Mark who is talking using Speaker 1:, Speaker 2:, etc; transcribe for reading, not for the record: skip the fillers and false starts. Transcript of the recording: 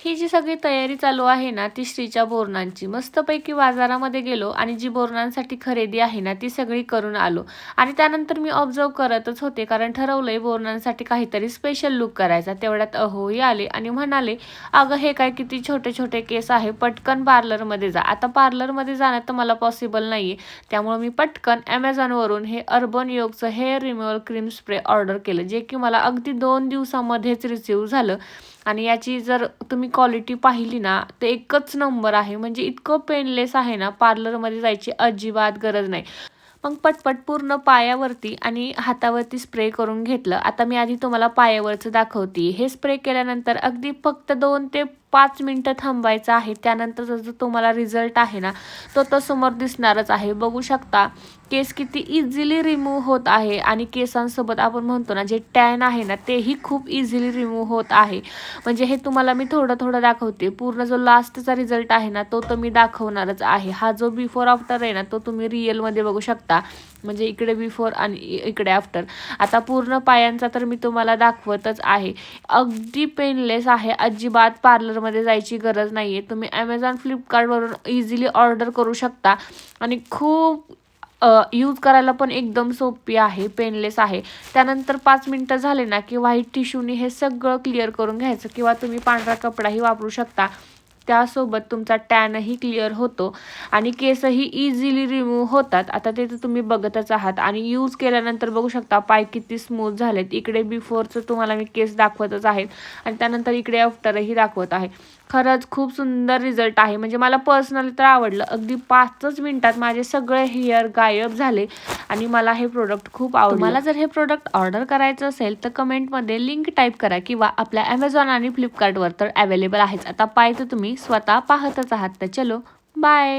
Speaker 1: ही जी सगळी तयारी चालू आहे ना, ती श्रीच्या बोरनांची. मस्तपैकी बाजारामध्ये गेलो आणि जी बोरनांसाठी खरेदी आहे ना, ती सगळी करून आलो. आणि त्यानंतर मी ऑब्झर्व्ह करतच होते, कारण ठरवलंय बोरनांसाठी काहीतरी स्पेशल लूक करायचा. तेवढ्यात अहोही आले आणि म्हणाले, "अगं, हे काय किती छोटे-छोटे केस आहे, पटकन पार्लरमध्ये जा." आता पार्लरमध्ये जाणं तर मला पॉसिबल नाहीये, त्यामुळे मी पटकन Amazonवरून हे अर्बन योगचं hair removal cream spray order केलं, जे की मला अगदी 2 दिवसामध्येच रिसीव्ह झालं. आणि याची जर तुम्ही क्वालिटी पाहिली ना, तर एकच नंबर आहे. म्हणजे इतकं पेनलेस आहे ना, पार्लरमध्ये जायची अजिबात गरज नाही. मग पटपट पूर्ण पायावरती आणि हातावरती स्प्रे करून घेतलं. आता मी आधी तुम्हाला पायावरचं दाखवते. हे स्प्रे केल्यानंतर अगदी फक्त 2 ते 5 मिनिटं थांबायचं आहे. त्यानंतर जो तुम्हाला रिझल्ट आहे ना, तो तर समोर दिसणारच आहे. बघू शकता केस किती इझिली रिमूव्ह होत आहे आणि केसांसोबत आपण म्हणतो ना, जे टॅन आहे ना, तेही खूप इझिली रिमूव्ह होत आहे. म्हणजे हे तुम्हाला मी थोडं-थोडं दाखवते. पूर्ण जो लास्टचा रिझल्ट आहे ना, तो तर मी दाखवणारच आहे. हा जो बिफोर आफ्टर आहे ना, तो तुम्ही रिअलमध्ये बघू शकता. म्हणजे इकडे बिफोर आणि इकडे आफ्टर. आता पूर्ण पायांचा तर मी तुम्हाला दाखवतच आहे. अगदी पेनलेस आहे. अजिबात पार्लरमध्ये जायची गरज नाहीये. तुम्ही Amazon, Flipkartवरून इझिली ऑर्डर करू शकता आणि खूप यूज करायला पण एकदम सोपी आहे, पेनलेस आहे. त्यानंतर 5 मिनिटं झाले ना, की व्हाईट टिश्यूनी हे सगळं क्लिअर करून घ्यायचं किंवा तुम्ही पांढरा कपडाही वापरू शकता. त्यासोबत तुमचा टॅनही क्लिअर होतो आणि केसही इझिली रिमूव्ह होतात. आता ते तर तुम्ही बघतच आहात आणि यूज केल्यानंतर बघू शकता पाय किती स्मूथ झालेत. इकडे बिफोरचं तुम्हाला मी केस दाखवतच आहेत आणि त्यानंतर इकडे आफ्टरही दाखवत आहे. खरंच खूप सुंदर रिझल्ट आहे. म्हणजे मला पर्सनली तर आवडलं. अगदी 5च मिनिटात माझे सगळे हेअर गायब झाले आणि मला हे प्रोडक्ट खूप आवडलं. तुम्हाला जर हे प्रोडक्ट ऑर्डर करायचं असेल तर कमेंटमध्ये लिंक टाईप करा किंवा आपल्या Amazon आणि Flipkartवर तर अवेलेबल आहेच. आता पाय तर तुम्ही स्वतः पाहतच आहात. तर चलो बाय.